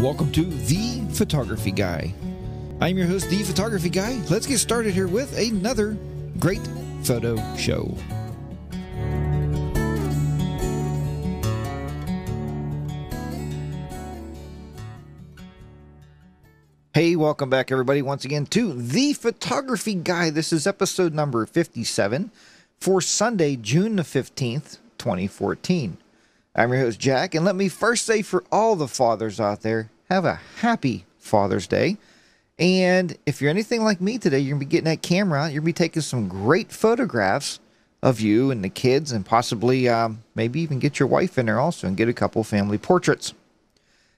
welcome to The Photography Guy. I'm your host, The Photography Guy. Let's get started here with another great photo show. Hey, welcome back everybody once again to The Photography Guy. This is episode number 57 for Sunday, June the 15th, 2014. I'm your host, Jack, and let me first say for all the fathers out there, have a happy Father's Day. And if you're anything like me today, you're going to be getting that camera out. You're going to be taking some great photographs of you and the kids, and possibly maybe even get your wife in there also and get a couple family portraits.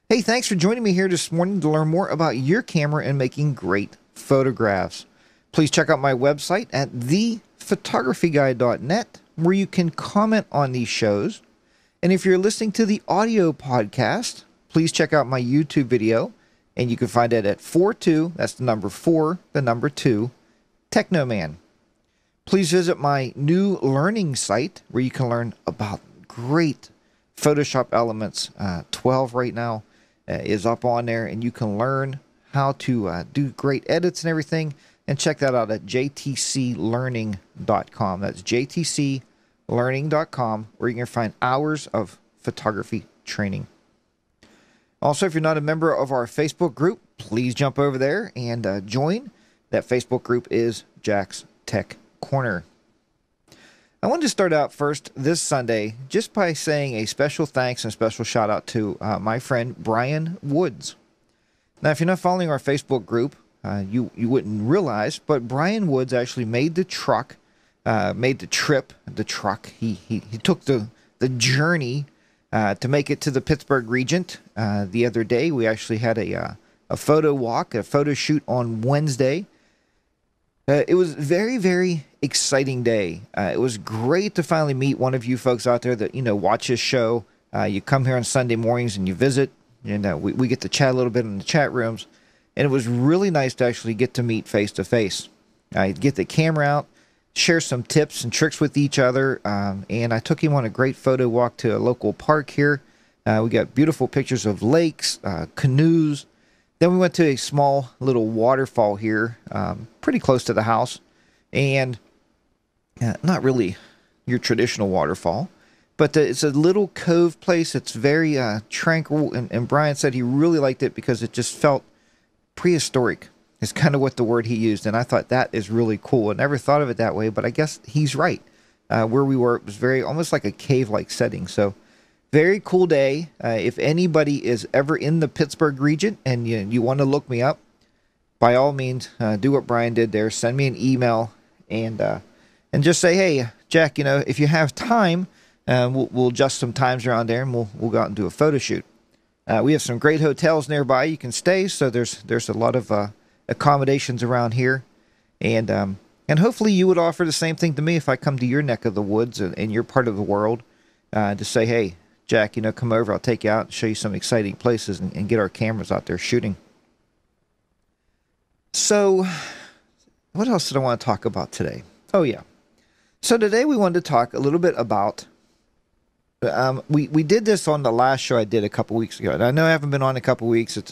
Hey, thanks for joining me here this morning to learn more about your camera and making great photographs. Please check out my website at thephotographyguy.net, where you can comment on these shows. And if you're listening to the audio podcast, please check out my YouTube video, and you can find it at 42, that's the number 4, the number 2, Technoman. Please visit my new learning site where you can learn about great Photoshop elements. 12 right now is up on there, and you can learn how to do great edits and everything. And check that out at jtclearning.com. That's jtclearning.com, where you can find hours of photography training. Also, if you're not a member of our Facebook group, please jump over there and join. That Facebook group is Jack's Tech Corner. I wanted to start out first this Sunday just by saying a special thanks and special shout out to my friend Brian Woods. Now, if you're not following our Facebook group, you wouldn't realize, but Brian Woods actually made the trip. He took the journey to make it to the Pittsburgh Regent. The other day, we actually had a photo walk, a photo shoot on Wednesday. It was a very, very exciting day. It was great to finally meet one of you folks out there that, watch this show. You come here on Sunday mornings and you visit, and we get to chat a little bit in the chat rooms. And it was really nice to actually get to meet face to face. I get the camera out, share some tips and tricks with each other, and I took him on a great photo walk to a local park here. We got beautiful pictures of lakes, canoes. Then we went to a small little waterfall here, pretty close to the house, and not really your traditional waterfall, but it's a little cove place. It's very tranquil, and Brian said he really liked it because it just felt prehistoric. Is kind of what the word he used, and I thought that is really cool. I never thought of it that way, but I guess he's right. Where we were, it was very almost like a cave-like setting. So, very cool day. If anybody is ever in the Pittsburgh region and you want to look me up, by all means, do what Brian did there. Send me an email and just say, hey, Jack, if you have time, we'll adjust some times around there, and we'll go out and do a photo shoot. We have some great hotels nearby you can stay, so there's a lot of accommodations around here, and hopefully you would offer the same thing to me if I come to your neck of the woods in your part of the world, to say, hey, Jack, come over, I'll take you out and show you some exciting places and get our cameras out there shooting. So, what else did I want to talk about today? Oh, yeah. So today we wanted to talk a little bit about, we did this on the last show I did a couple weeks ago, and I know I haven't been on a couple weeks. It's,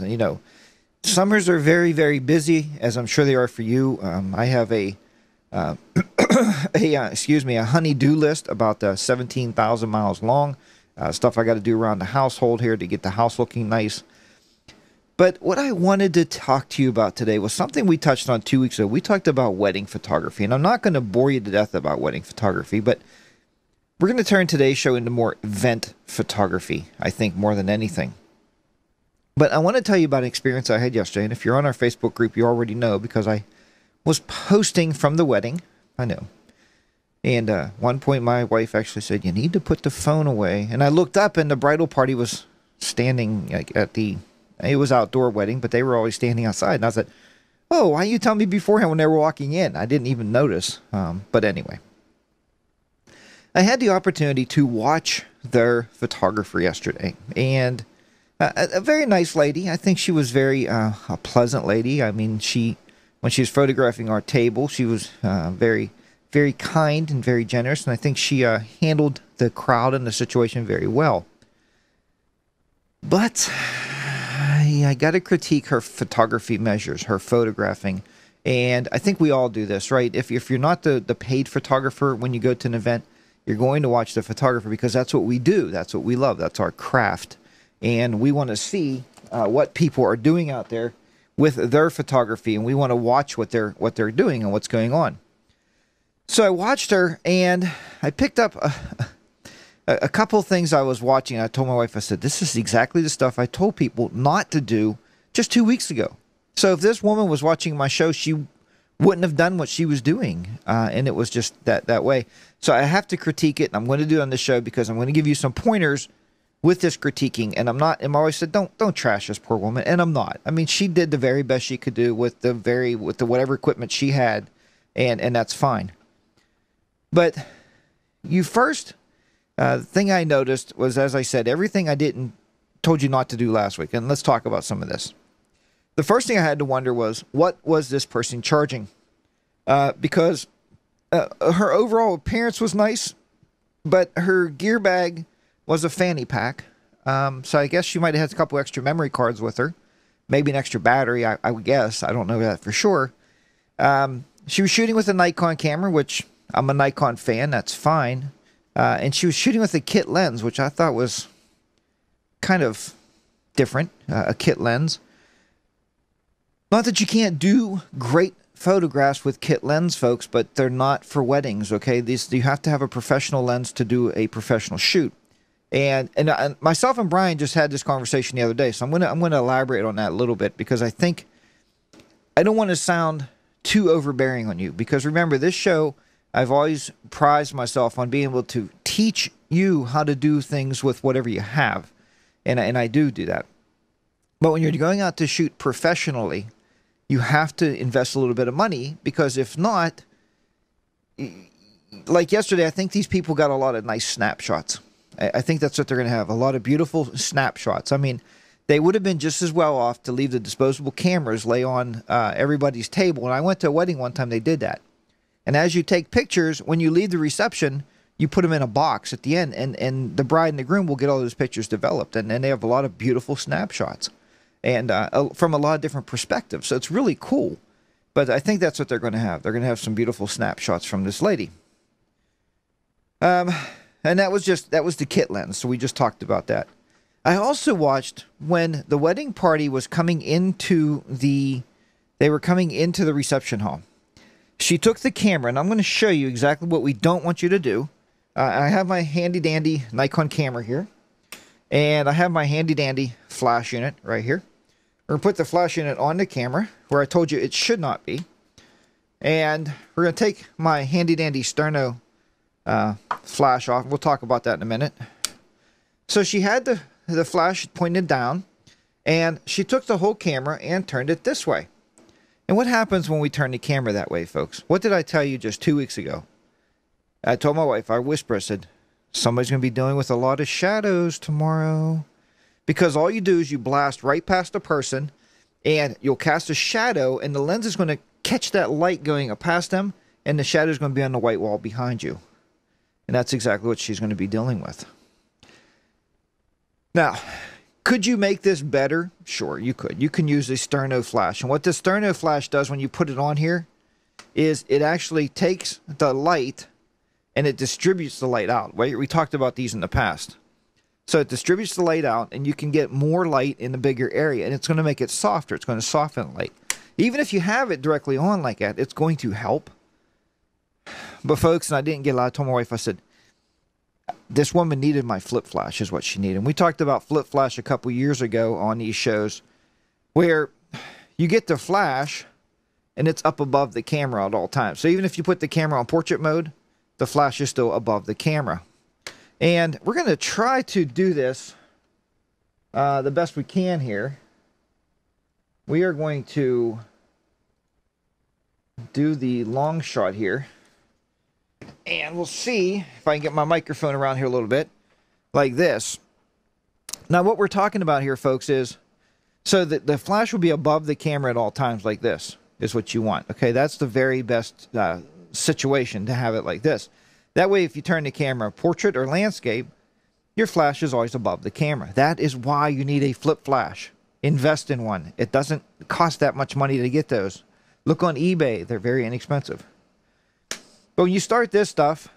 summers are very, very busy, as I'm sure they are for you. I have a honey-do list about 17,000 miles long. Stuff I got to do around the household here to get the house looking nice. But what I wanted to talk to you about today was something we touched on 2 weeks ago. We talked about wedding photography, and I'm not going to bore you to death about wedding photography, but we're going to turn today's show into more event photography, I think, more than anything. But I want to tell you about an experience I had yesterday, and if you're on our Facebook group, you already know because I was posting from the wedding. I know. And one point, my wife actually said, you need to put the phone away. And I looked up, and the bridal party was standing it was outdoor wedding, but they were always standing outside. And I said, oh, why you tell me beforehand when they were walking in? I didn't even notice. But anyway, I had the opportunity to watch their photographer yesterday, and a very nice lady. I think she was very a pleasant lady. I mean, when she was photographing our table, she was very, very kind and very generous, and I think she handled the crowd and the situation very well. But I got to critique her photography measures, her photographing. And I think we all do this, right? If you're not the paid photographer when you go to an event, you're going to watch the photographer because that's what we do. That's what we love. That's our craft. And we want to see what people are doing out there with their photography, and we want to watch what they're doing and what's going on. So I watched her, and I picked up a couple of things I was watching. I told my wife, I said, this is exactly the stuff I told people not to do just 2 weeks ago. So if this woman was watching my show, she wouldn't have done what she was doing. And it was just that way. So I have to critique it. And I'm going to do it on this show because I'm going to give you some pointers with this critiquing. And I'm not, and I always said, don't trash this poor woman. And I'm not. I mean, she did the very best she could do with the whatever equipment she had. And that's fine. But you first, thing I noticed was, as I said, everything I told you not to do last week. And let's talk about some of this. The first thing I had to wonder was, what was this person charging? Because her overall appearance was nice, but her gear bag was a fanny pack. So I guess she might have had a couple extra memory cards with her. Maybe an extra battery, I would guess. I don't know that for sure. She was shooting with a Nikon camera, which I'm a Nikon fan. That's fine. And she was shooting with a kit lens, which I thought was kind of different, a kit lens. Not that you can't do great photographs with kit lens, folks, but they're not for weddings, okay? You have to have a professional lens to do a professional shoot. And myself and Brian just had this conversation the other day, so I'm gonna elaborate on that a little bit because I think I don't want to sound too overbearing on you, because remember, this show, I've always prized myself on being able to teach you how to do things with whatever you have, and I do that. But when you're going out to shoot professionally, you have to invest a little bit of money, because if not, like yesterday, I think these people got a lot of nice snapshots. I think that's what they're going to have, a lot of beautiful snapshots. I mean, they would have been just as well off to leave the disposable cameras lay on everybody's table. And I went to a wedding one time, they did that. And as you take pictures, when you leave the reception, you put them in a box at the end, and the bride and the groom will get all those pictures developed. And they have a lot of beautiful snapshots, and from a lot of different perspectives. So it's really cool. But I think that's what they're going to have. They're going to have some beautiful snapshots from this lady. And that was the kit lens. So we just talked about that. I also watched when the wedding party was coming into they were coming into the reception hall. She took the camera, and I'm going to show you exactly what we don't want you to do. I have my handy-dandy Nikon camera here, and I have my handy-dandy flash unit right here. We're going to put the flash unit on the camera, where I told you it should not be. And we're going to take my handy-dandy Sterno flash off. We'll talk about that in a minute. So she had the flash pointed down, and she took the whole camera and turned it this way. And what happens when we turn the camera that way, folks? What did I tell you just 2 weeks ago? I told my wife, I whispered, I said, somebody's going to be dealing with a lot of shadows tomorrow. Because all you do is you blast right past a person, and you'll cast a shadow, and the lens is going to catch that light going past them, and the shadow is going to be on the white wall behind you. And that's exactly what she's going to be dealing with. Now, could you make this better? Sure, you could. You can use a Sterno flash. And what the Sterno flash does when you put it on here is it actually takes the light and it distributes the light out. We talked about these in the past. So it distributes the light out, and you can get more light in a bigger area, and it's going to make it softer. It's going to soften the light. Even if you have it directly on like that, it's going to help. But folks, and I didn't get a lot. I told my wife, I said, this woman needed my flip flash is what she needed. And we talked about flip flash a couple years ago on these shows, where you get the flash and it's up above the camera at all times. So even if you put the camera on portrait mode, the flash is still above the camera. And we're going to try to do this the best we can here. We are going to do the long shot here. And we'll see if I can get my microphone around here a little bit, like this. Now, what we're talking about here, folks, is so that the flash will be above the camera at all times, like this, is what you want. Okay, that's the very best situation to have it like this. That way, if you turn the camera portrait or landscape, your flash is always above the camera. That is why you need a flip flash. invest in one. It doesn't cost that much money to get those. Look on eBay. They're very inexpensive. But when you start this stuff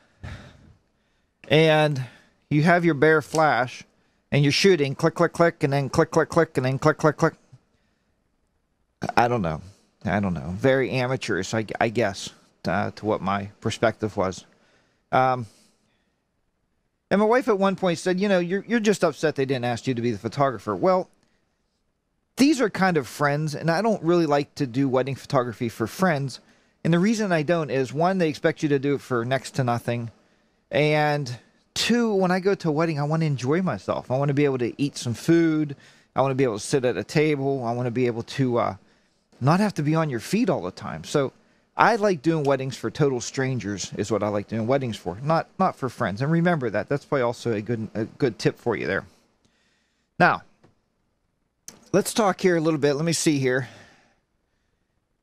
and you have your bare flash and you're shooting, click, click, click, and then click, click, click, and then click, click, click. I don't know. Very amateurish, I guess, to what my perspective was. And my wife at one point said, you're just upset they didn't ask you to be the photographer. Well, these are kind of friends, and I don't really like to do wedding photography for friends. And the reason I don't is, one, they expect you to do it for next to nothing. And two, when I go to a wedding, I want to enjoy myself. I want to be able to eat some food. I want to be able to sit at a table. I want to be able to not have to be on your feet all the time. So I like doing weddings for total strangers is what I like doing weddings for, not for friends. And remember that. That's probably also a good tip for you there. Now, let's talk here a little bit. Let me see here.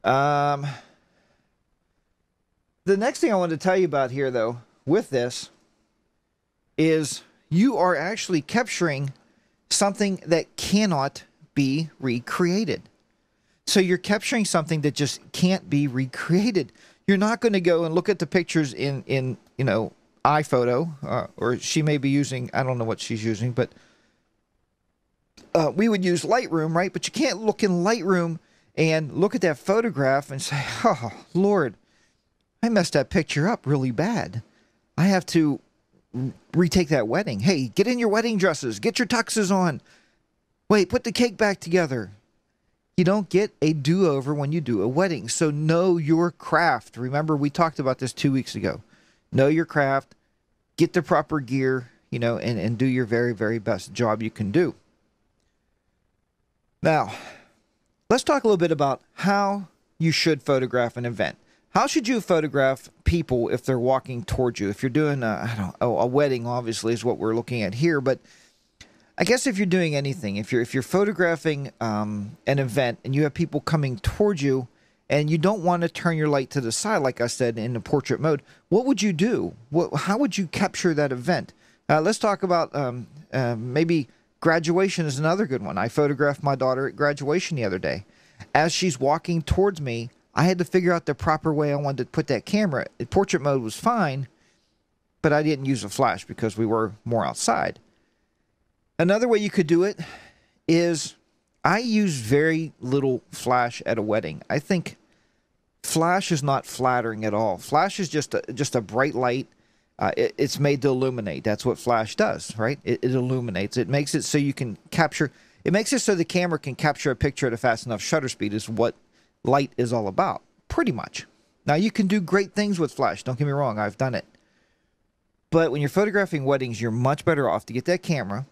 The next thing I wanted to tell you about here, though, with this, is you are actually capturing something that cannot be recreated. So you're capturing something that just can't be recreated. You're not going to go and look at the pictures in iPhoto, or she may be using, I don't know what she's using, but we would use Lightroom, right? But you can't look in Lightroom and look at that photograph and say, oh, Lord, I messed that picture up really bad. I have to retake that wedding. Hey, get in your wedding dresses. Get your tuxes on. Wait, put the cake back together. You don't get a do-over when you do a wedding. So know your craft. Remember, we talked about this 2 weeks ago. Know your craft. Get the proper gear, and do your very, very best job you can do. Now, let's talk a little bit about how you should photograph an event. How should you photograph people if they're walking towards you? If you're doing a wedding, obviously, is what we're looking at here. But I guess if you're doing anything, if you're photographing an event and you have people coming towards you and you don't want to turn your light to the side, like I said, in the portrait mode, what would you do? How would you capture that event? Let's talk about maybe graduation is another good one. I photographed my daughter at graduation the other day. As she's walking towards me, I had to figure out the proper way I wanted to put that camera. Portrait mode was fine, but I didn't use a flash because we were more outside. Another way you could do it is I use very little flash at a wedding. I think flash is not flattering at all. Flash is just a bright light. It's made to illuminate. That's what flash does, right? It illuminates. It makes it so you can capture. It makes it so the camera can capture a picture at a fast enough shutter speed is what light is all about, pretty much. Now, you can do great things with flash. Don't get me wrong. I've done it. But when you're photographing weddings, you're much better off to get that camera,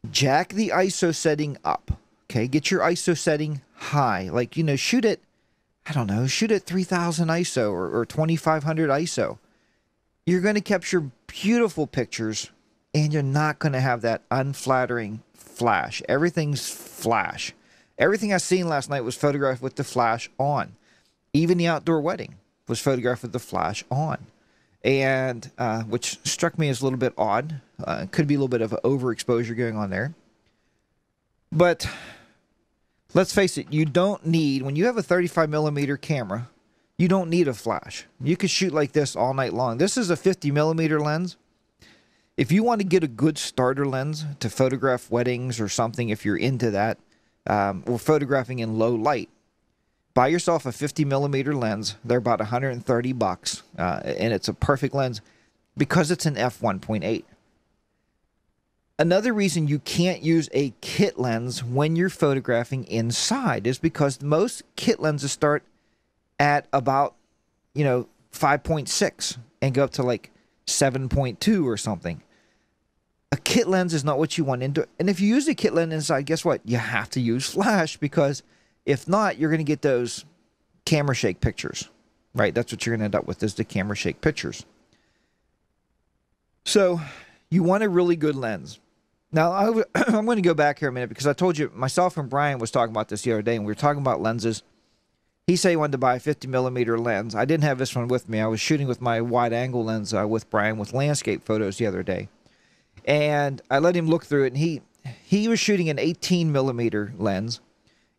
jack the ISO setting up. Okay, get your ISO setting high. Like, shoot at, shoot at 3000 ISO or 2500 ISO. You're going to capture beautiful pictures, and you're not going to have that unflattering flash. Everything's flash. Everything I seen last night was photographed with the flash on. Even the outdoor wedding was photographed with the flash on. And which struck me as a little bit odd. Could be a little bit of overexposure going on there. But let's face it, you don't need, when you have a 35mm camera, you don't need a flash. You can shoot like this all night long. This is a 50mm lens. If you want to get a good starter lens to photograph weddings or something, if you're into that, or photographing in low light, buy yourself a 50mm lens. They're about $130, and it's a perfect lens because it's an f1.8. Another reason you can't use a kit lens when you're photographing inside is because most kit lenses start at about 5.6 and go up to like 7.2 or something. A kit lens is not what you want into, and if you use a kit lens inside, guess what? You have to use flash, because if not, you're going to get those camera shake pictures, right? That's what you're going to end up with, is the camera shake pictures. So you want a really good lens. Now, I'm going to go back here a minute, because I told you, myself and Brian was talking about this the other day, and we were talking about lenses. He said he wanted to buy a 50mm lens. I didn't have this one with me. I was shooting with my wide-angle lens with Brian with landscape photos the other day. And I let him look through it, and he was shooting an 18 millimeter lens,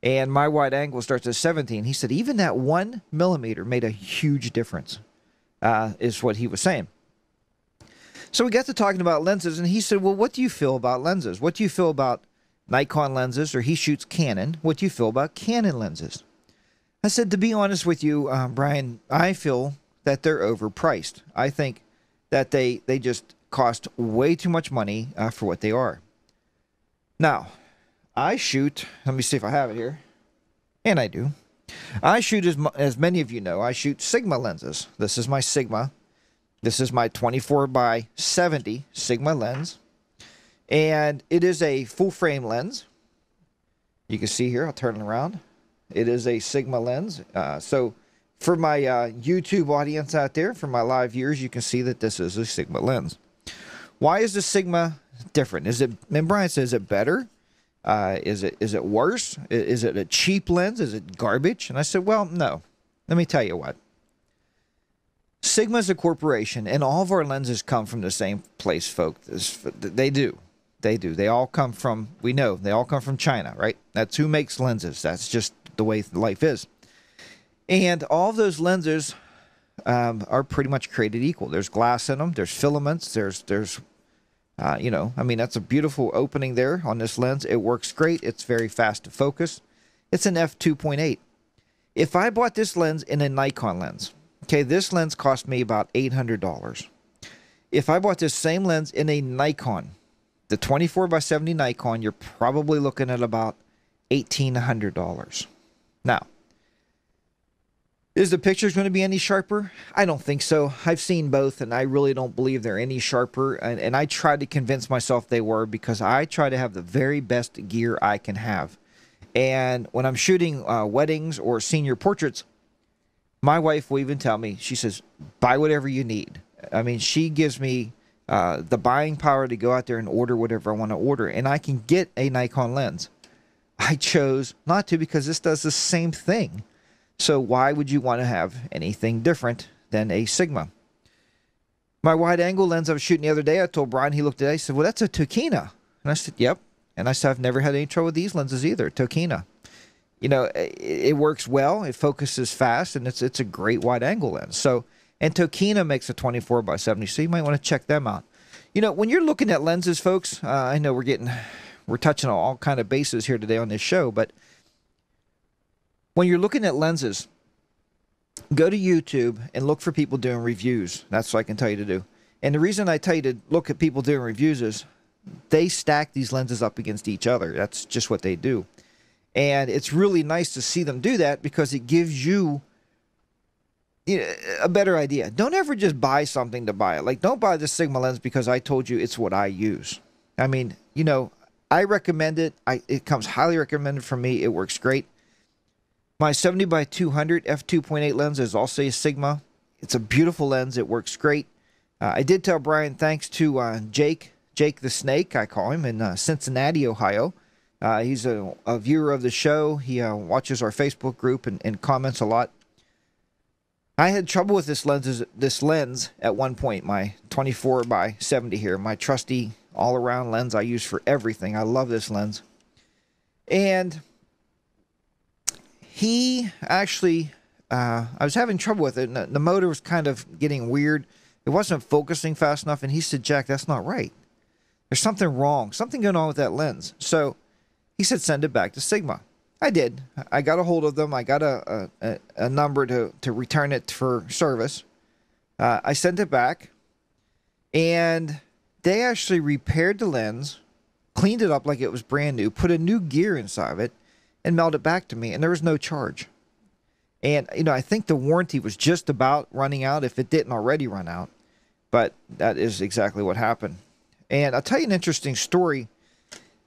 and my wide angle starts at 17. He said even that 1 millimeter made a huge difference, is what he was saying. So we got to talking about lenses, and he said, well, what do you feel about lenses? What do you feel about Nikon lenses? Or he shoots Canon. What do you feel about Canon lenses? I said, to be honest with you, Brian, I feel that they're overpriced. I think that they just cost way too much money for what they are. Now, I shoot, let me see if I have it here, and I do. I shoot, as many of you know, I shoot Sigma lenses. This is my Sigma. This is my 24 by 70 Sigma lens, and it is a full frame lens. You can see here, I'll turn it around. It is a Sigma lens. So for my YouTube audience out there, for my live viewers, you can see that this is a Sigma lens. Why is the Sigma different? Is it, and Brian says, is it better? Is it worse? Is it a cheap lens? Is it garbage? And I said, well, no. Let me tell you what. Sigma is a corporation, and all of our lenses come from the same place, folks. They do. They do. They all come from, we know, they all come from China, right? That's who makes lenses. That's just the way life is. And all of those lenses are pretty much created equal. There's glass in them. There's filaments. There's you know, I mean, that's a beautiful opening there on this lens. It works great. It's very fast to focus. It's an f2.8. If I bought this lens in a Nikon lens, okay, this lens cost me about $800. If I bought this same lens in a Nikon, the 24 by 70 Nikon, you're probably looking at about $1,800. Now, is the pictures going to be any sharper? I don't think so. I've seen both, and I really don't believe they're any sharper. And I tried to convince myself they were, because I try to have the very best gear I can have. And when I'm shooting weddings or senior portraits, my wife will even tell me, she says, buy whatever you need. I mean, she gives me the buying power to go out there and order whatever I want to order. And I can get a Nikon lens. I chose not to, because this does the same thing. So why would you want to have anything different than a Sigma? My wide angle lens I was shooting the other day, I told Brian, he looked at it, he said, well, that's a Tokina. And I said, yep. And I said, I've never had any trouble with these lenses either, Tokina. You know, it works well, it focuses fast, and it's a great wide angle lens. So, and Tokina makes a 24 by 70, so you might want to check them out. You know, when you're looking at lenses, folks, I know we're touching on all kind of bases here today on this show, but when you're looking at lenses, go to YouTube and look for people doing reviews. That's what I can tell you to do. And the reason I tell you to look at people doing reviews is they stack these lenses up against each other. That's just what they do. And it's really nice to see them do that, because it gives you a better idea. Don't ever just buy something to buy it. Like, don't buy the Sigma lens because I told you it's what I use. I mean, you know, I recommend it. It comes highly recommended from me. It works great. My 70 by 200 f2.8 lens is also a Sigma. It's a beautiful lens. It works great. I did tell Brian, thanks to Jake the Snake, I call him, in Cincinnati, Ohio. He's a viewer of the show. He watches our Facebook group and comments a lot. I had trouble with this lens at one point, my 24 by 70 here, my trusty all-around lens I use for everything. I love this lens. And he actually, I was having trouble with it, and the motor was kind of getting weird. It wasn't focusing fast enough, and he said, Jack, that's not right. There's something wrong, something going on with that lens. So he said, send it back to Sigma. I did. I got a hold of them. I got a number to return it for service. I sent it back, and they actually repaired the lens, cleaned it up like it was brand new, put a new gear inside of it, and mailed it back to me, and there was no charge. And, you know, I think the warranty was just about running out, if it didn't already run out. But that is exactly what happened. And I'll tell you an interesting story.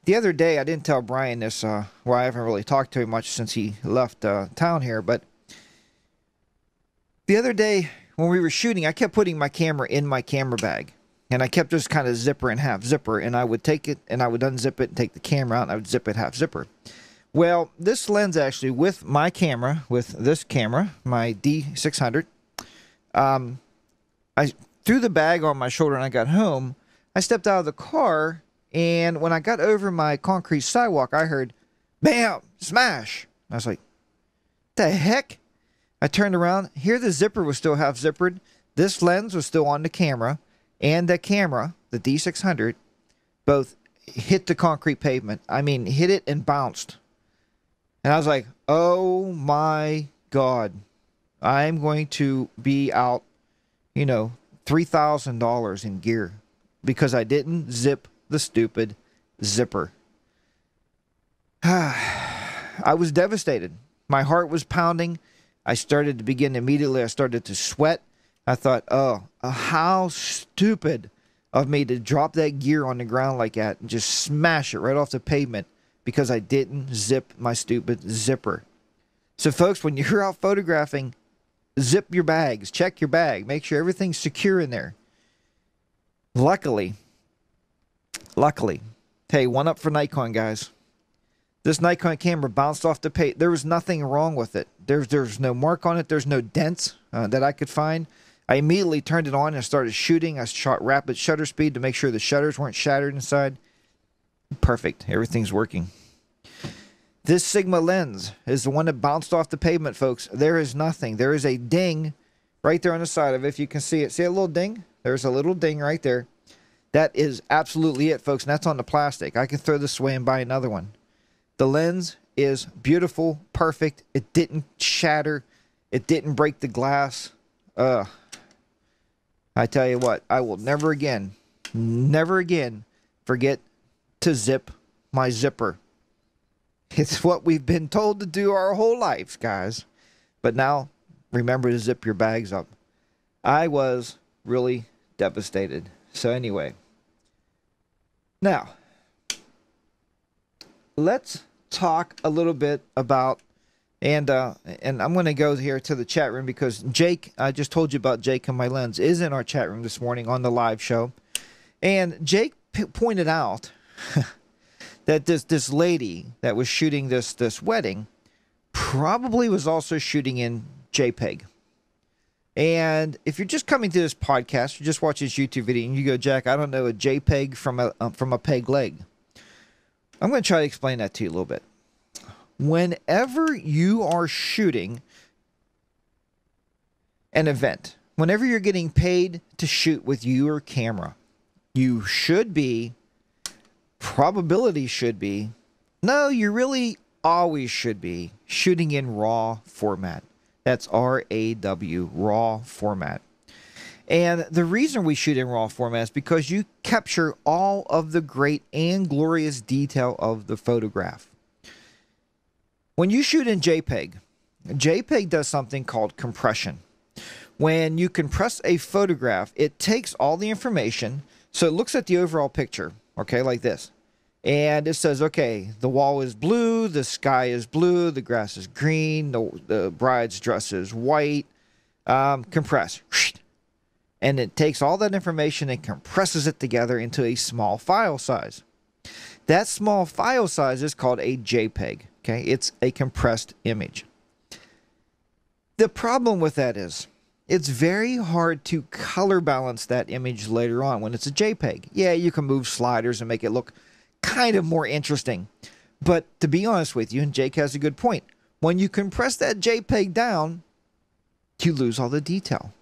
The other day, I didn't tell Brian this, well, I haven't really talked to him much since he left town here, but the other day when we were shooting, I kept putting my camera in my camera bag, and I kept just kind of zipper and half zipper, and I would take it, and I would unzip it and take the camera out, and I would zip it half zipper. Well, this lens actually, with my camera, with this camera, my D600, I threw the bag on my shoulder and I got home. I stepped out of the car And when I got over my concrete sidewalk, I heard, bam, smash. I was like, the heck? I turned around. Here the zipper was still half zippered. This lens was still on the camera. And the camera, the D600, both hit the concrete pavement. I mean, hit it and bounced. And I was like, oh my God. I'm going to be out, $3,000 in gear because I didn't zip the stupid zipper. I was devastated. My heart was pounding. I started to sweat. I thought, oh, how stupid of me to drop that gear on the ground like that and just smash it right off the pavement because I didn't zip my stupid zipper. So, folks, when you're out photographing, zip your bags, check your bag, make sure everything's secure in there. Luckily, hey, one up for Nikon, guys. This Nikon camera bounced off the pavement. There was nothing wrong with it. There's no mark on it. There's no dents that I could find. I immediately turned it on and started shooting. I shot rapid shutter speed to make sure the shutters weren't shattered inside. Perfect. Everything's working. This Sigma lens is the one that bounced off the pavement, folks. There is nothing. There is a ding right there on the side of it. If you can see it. See a little ding? There's a little ding right there. That is absolutely it, folks. And that's on the plastic. I can throw this away and buy another one. The lens is beautiful, perfect. It didn't shatter. It didn't break the glass. I tell you what, I will never again forget to zip my zipper. It's what we've been told to do our whole lives, guys. But now, remember to zip your bags up. I was really devastated. So anyway, now, let's talk a little bit about, and I'm going to go here to the chat room because Jake, I just told you about Jake and my lens, is in our chat room this morning on the live show. And Jake pointed out that this lady that was shooting this wedding probably was also shooting in JPEG. And if you're just coming to this podcast, you just watch this YouTube video and you go, Jack, I don't know a JPEG from a peg leg. I'm going to try to explain that to you a little bit. Whenever you are shooting an event, whenever you're getting paid to shoot with your camera, you should be, probability should be, no, you really always should be shooting in RAW format. That's RAW, RAW format. And the reason we shoot in RAW format is because you capture all of the great and glorious detail of the photograph. When you shoot in JPEG, JPEG does something called compression. When you compress a photograph, it takes all the information, so it looks at the overall picture, okay, like this. And it says, okay, the wall is blue, the sky is blue, the grass is green, the bride's dress is white, compress. And it takes all that information and compresses it together into a small file size. That small file size is called a JPEG. Okay, it's a compressed image. The problem with that is it's very hard to color balance that image later on when it's a JPEG. Yeah, you can move sliders and make it look kind of more interesting. But to be honest with you, and Jake has a good point, when you compress that JPEG down, you lose all the detail.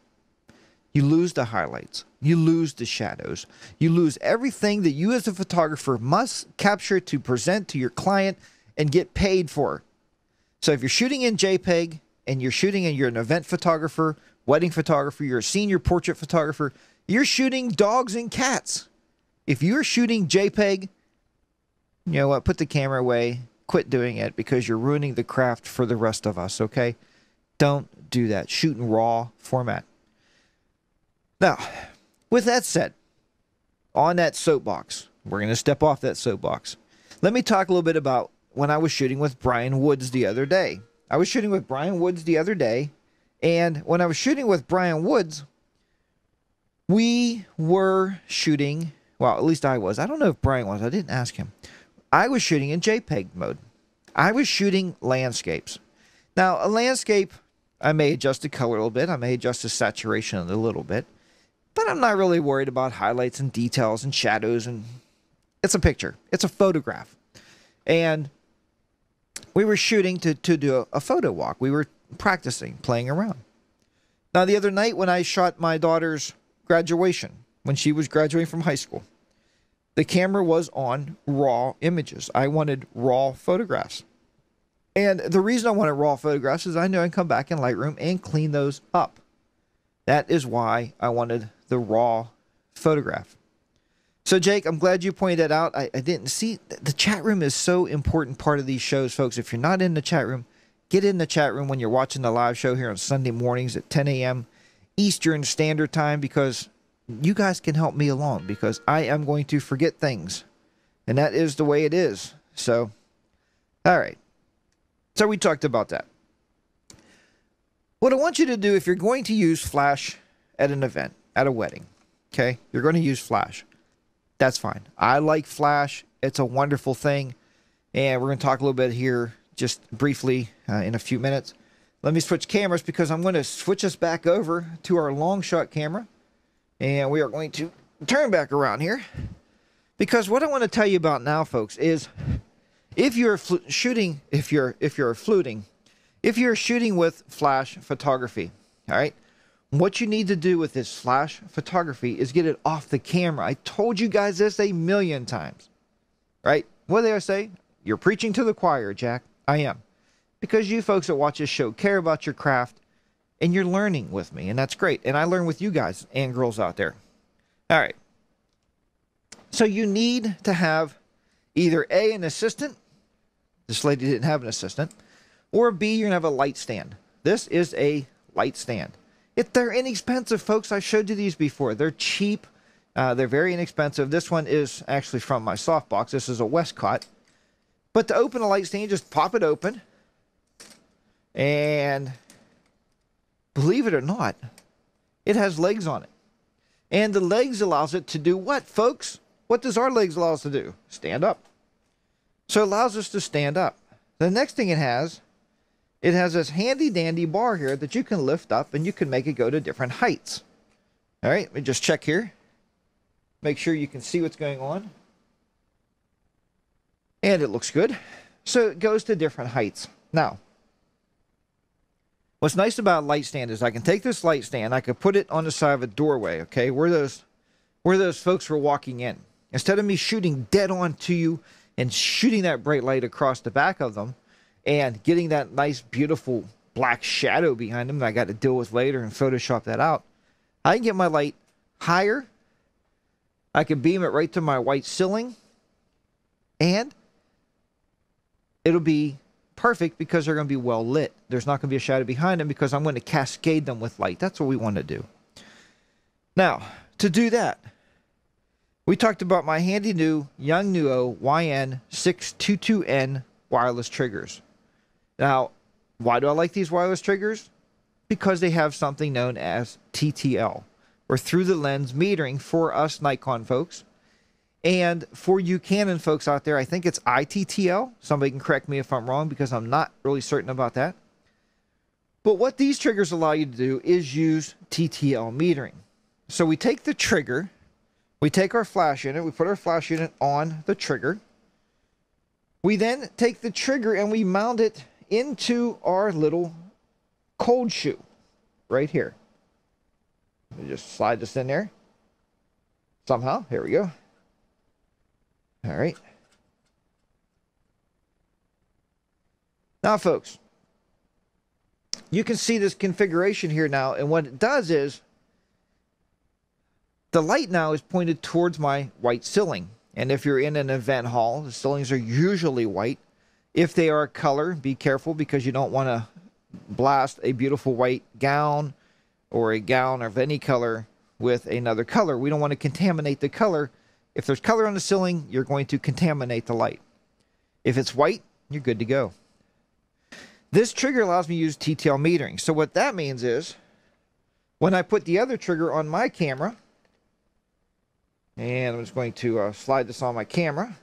You lose the highlights. You lose the shadows. You lose everything that you as a photographer must capture to present to your client and get paid for. So if you're shooting in JPEG and you're an event photographer, wedding photographer, you're a senior portrait photographer, you're shooting dogs and cats. If you're shooting JPEG, you know what, put the camera away, quit doing it because you're ruining the craft for the rest of us, okay? Don't do that. Shoot in RAW format. Now, with that said, on that soapbox, we're going to step off that soapbox. Let me talk a little bit about when I was shooting with Brian Woods the other day. I was shooting with Brian Woods the other day, and when I was shooting with Brian Woods, we were shooting, well, at least I was. I don't know if Brian was. I didn't ask him. I was shooting in JPEG mode. I was shooting landscapes. Now, a landscape, I may adjust the color a little bit. I may adjust the saturation a little bit. But I'm not really worried about highlights and details and shadows. And It's a picture. It's a photograph. And we were shooting to do a photo walk. We were practicing, playing around. Now, the other night when I shot my daughter's graduation, when she was graduating from high school, the camera was on raw images. I wanted raw photographs. And the reason I wanted raw photographs is I know I can come back in Lightroom and clean those up. That is why I wanted the raw photograph. So, Jake, I'm glad you pointed that out. I didn't see. The chat room is so important part of these shows, folks. If you're not in the chat room, get in the chat room when you're watching the live show here on Sunday mornings at 10 a.m. Eastern Standard Time, because you guys can help me along, because I am going to forget things. And that is the way it is. So, all right. So we talked about that. What I want you to do, if you're going to use flash at an event, at a wedding, okay, you're going to use flash. That's fine. I like flash. It's a wonderful thing. And we're going to talk a little bit here just briefly in a few minutes. Let me switch cameras because I'm going to switch us back over to our long shot camera. And we are going to turn back around here. Because what I want to tell you about now, folks, is if you're shooting, if you're shooting with flash photography, all right, what you need to do with this flash photography is get it off the camera. I told you guys this a million times, right? What do I say? You're preaching to the choir, Jack. I am. Because you folks that watch this show care about your craft and you're learning with me, and that's great. And I learn with you guys and girls out there. All right. So you need to have either A, an assistant. This lady didn't have an assistant. Or B, you're going to have a light stand. This is a light stand. They're inexpensive, folks. I showed you these before. They're cheap. They're very inexpensive. This one is actually from my softbox. This is a Westcott. But to open a light stand, just pop it open. And believe it or not, it has legs on it. And the legs allows it to do what, folks? What does our legs allow us to do? Stand up. So it allows us to stand up. The next thing it has this handy dandy bar here that you can lift up and you can make it go to different heights. All right, let me just check here. Make sure you can see what's going on. And it looks good. So it goes to different heights. Now, what's nice about a light stand is I can take this light stand, I could put it on the side of a doorway, okay, where those folks were walking in. Instead of me shooting dead on to you and shooting that bright light across the back of them and getting that nice, beautiful black shadow behind them that I got to deal with later and Photoshop that out, I can get my light higher. I can beam it right to my white ceiling, and it'll be perfect because they're going to be well lit. There's not going to be a shadow behind them because I'm going to cascade them with light. That's what we want to do. Now, to do that, we talked about my handy new Yongnuo YN622N wireless triggers. Now, why do I like these wireless triggers? Because they have something known as TTL, or through the lens metering for us Nikon folks. And for you Canon folks out there, I think it's ITTL. Somebody can correct me if I'm wrong because I'm not really certain about that. But what these triggers allow you to do is use TTL metering. So we take the trigger, we take our flash unit, we put our flash unit on the trigger. We then take the trigger and we mount it into our little cold shoe right here. Let me just slide this in there somehow. Here we go. All right. Now, folks, you can see this configuration here now, and what it does is the light now is pointed towards my white ceiling. And if you're in an event hall, the ceilings are usually white. If they are color, be careful because you don't want to blast a beautiful white gown or a gown of any color with another color. We don't want to contaminate the color. If there's color on the ceiling, you're going to contaminate the light. If it's white, you're good to go. This trigger allows me to use TTL metering. So what that means is when I put the other trigger on my camera, and I'm just going to slide this on my camera,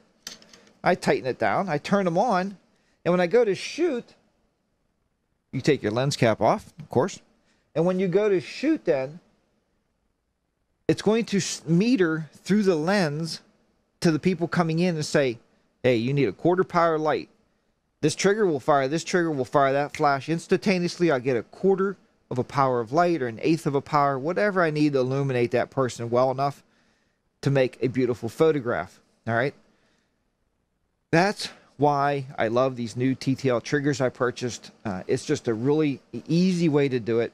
I tighten it down, I turn them on, and when I go to shoot, you take your lens cap off, of course, and when you go to shoot then, it's going to meter through the lens to the people coming in and say, hey, you need a quarter power light. This trigger will fire that flash. Instantaneously, I get a quarter of a power of light or an eighth of a power, whatever I need to illuminate that person well enough to make a beautiful photograph. All right. That's why I love these new TTL triggers I purchased. It's just a really easy way to do it.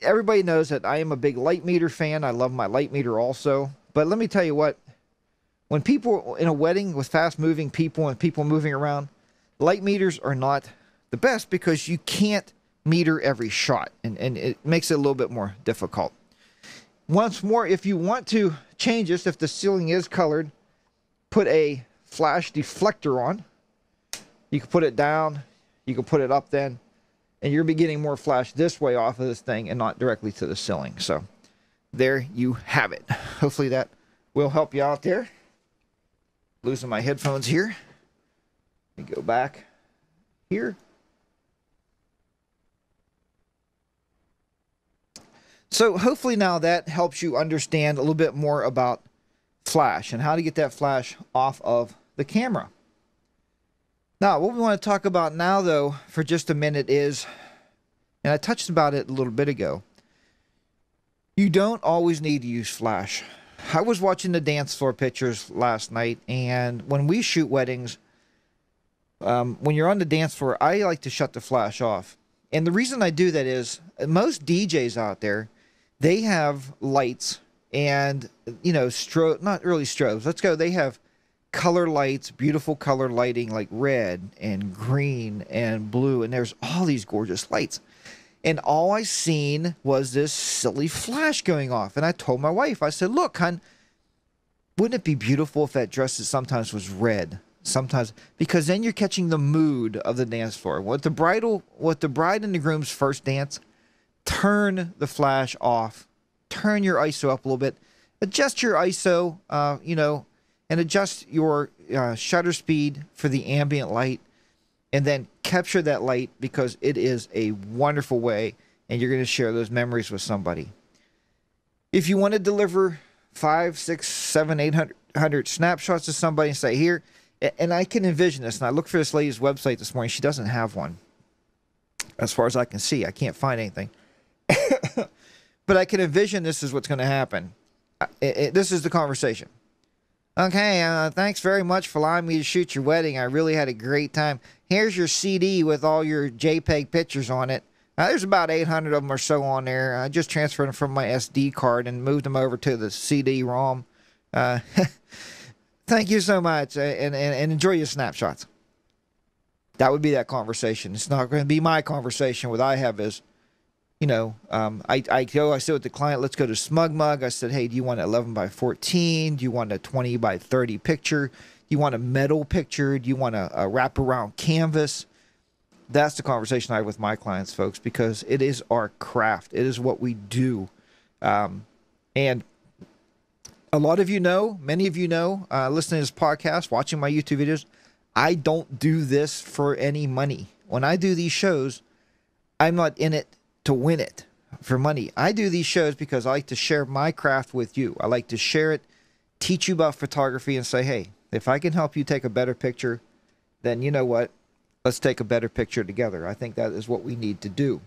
Everybody knows that I am a big light meter fan. I love my light meter also. But let me tell you what, when people in a wedding with fast moving people and people moving around, light meters are not the best because you can't meter every shot, and it makes it a little bit more difficult. Once more, if you want to change this, if the ceiling is colored, put a flash deflector on. You can put it down, you can put it up then, and you're getting more flash this way off of this thing and not directly to the ceiling. So there you have it. Hopefully that will help you out there. Losing my headphones here. Let me go back here. So hopefully now that helps you understand a little bit more about flash and how to get that flash off of the camera. Now, what we want to talk about now, though, for just a minute is, and I touched about it a little bit ago, you don't always need to use flash. I was watching the dance floor pictures last night, and when we shoot weddings, when you're on the dance floor, I like to shut the flash off. And the reason I do that is most DJs out there, they have lights and, you know, not really strobes. Let's go. They have color lights, beautiful color lighting like red and green and blue. And there's all these gorgeous lights. And all I seen was this silly flash going off. And I told my wife, I said, look, hon, wouldn't it be beautiful if that dress sometimes was red? Sometimes, because then you're catching the mood of the dance floor. What the bride and the groom's first dance, turn the flash off, turn your ISO up a little bit, adjust your ISO, and adjust your shutter speed for the ambient light, and then capture that light because it is a wonderful way, and you're going to share those memories with somebody. If you want to deliver 5, 6, 7, 800 snapshots to somebody and say, here, and I can envision this, and I looked for this lady's website this morning. She doesn't have one. As far as I can see, I can't find anything. But I can envision this is what's going to happen. This is the conversation. Okay, thanks very much for allowing me to shoot your wedding. I really had a great time. Here's your CD with all your JPEG pictures on it. There's about 800 of them or so on there. I just transferred them from my SD card and moved them over to the CD-ROM. Thank you so much, and enjoy your snapshots. That would be that conversation. It's not going to be my conversation. What I have is, you know, I sit with the client, let's go to SmugMug. I said, hey, do you want an 11 by 14? Do you want a 20 by 30 picture? Do you want a metal picture? Do you want a wraparound canvas? That's the conversation I have with my clients, folks, because it is our craft. It is what we do. And a lot of you know, many of you know, listening to this podcast, watching my YouTube videos, I don't do this for any money. When I do these shows, I'm not in it to win it for money. I do these shows because I like to share my craft with you. I like to share it, teach you about photography, and say, hey, if I can help you take a better picture, then you know what? Let's take a better picture together. I think that is what we need to do.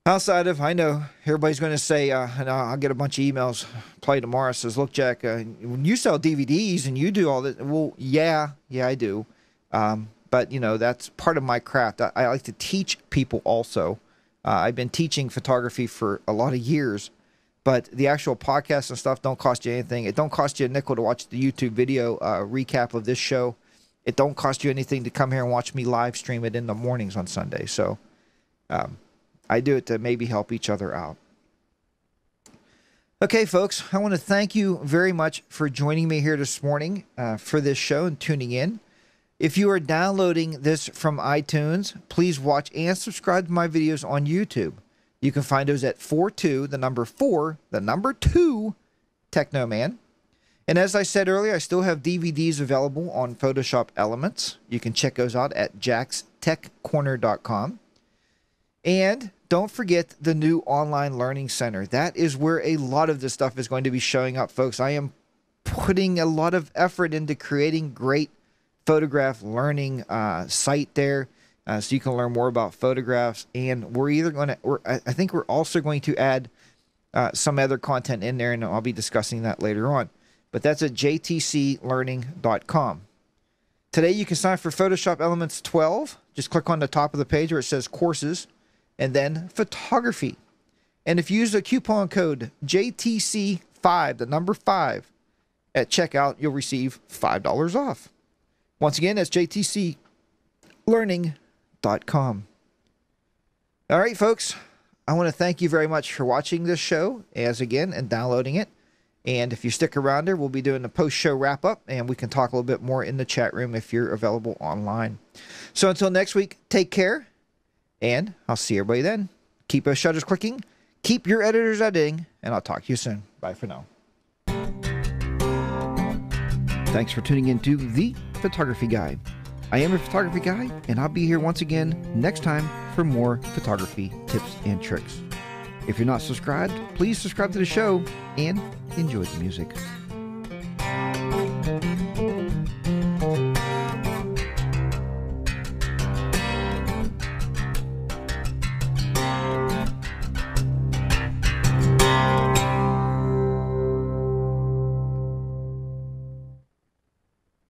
Outside of, I know everybody's going to say, and I'll get a bunch of emails play tomorrow, says, look, Jack, when you sell DVDs and you do all this, well, yeah, I do. But, you know, that's part of my craft. I like to teach people also. I've been teaching photography for a lot of years, but the actual podcasts and stuff don't cost you anything. It don't cost you a nickel to watch the YouTube video recap of this show. It don't cost you anything to come here and watch me live stream it in the mornings on Sunday. So I do it to maybe help each other out. Okay, folks, I want to thank you very much for joining me here this morning for this show and tuning in. If you are downloading this from iTunes, please watch and subscribe to my videos on YouTube. You can find those at 42, the number 4, the number 2, Technoman. And as I said earlier, I still have DVDs available on Photoshop Elements. You can check those out at jackstechcorner.com. And don't forget the new online learning center. That is where a lot of this stuff is going to be showing up, folks. I am putting a lot of effort into creating great photograph learning site there, so you can learn more about photographs. And we're either going to, I think we're also going to add some other content in there, and I'll be discussing that later on. But that's at jtclearning.com. Today you can sign up for Photoshop Elements 12. Just click on the top of the page where it says courses and then photography. And if you use the coupon code JTC5, the number 5, at checkout, you'll receive $5 off. Once again, that's jtclearning.com. All right, folks, I want to thank you very much for watching this show, and downloading it. And if you stick around there, we'll be doing a post-show wrap-up, and we can talk a little bit more in the chat room if you're available online. So until next week, take care, and I'll see everybody then. Keep those shutters clicking, keep your editors editing, and I'll talk to you soon. Bye for now. Thanks for tuning in to The Photography Guy. I am a photography guy, and I'll be here once again next time for more photography tips and tricks. If you're not subscribed, please subscribe to the show and enjoy the music.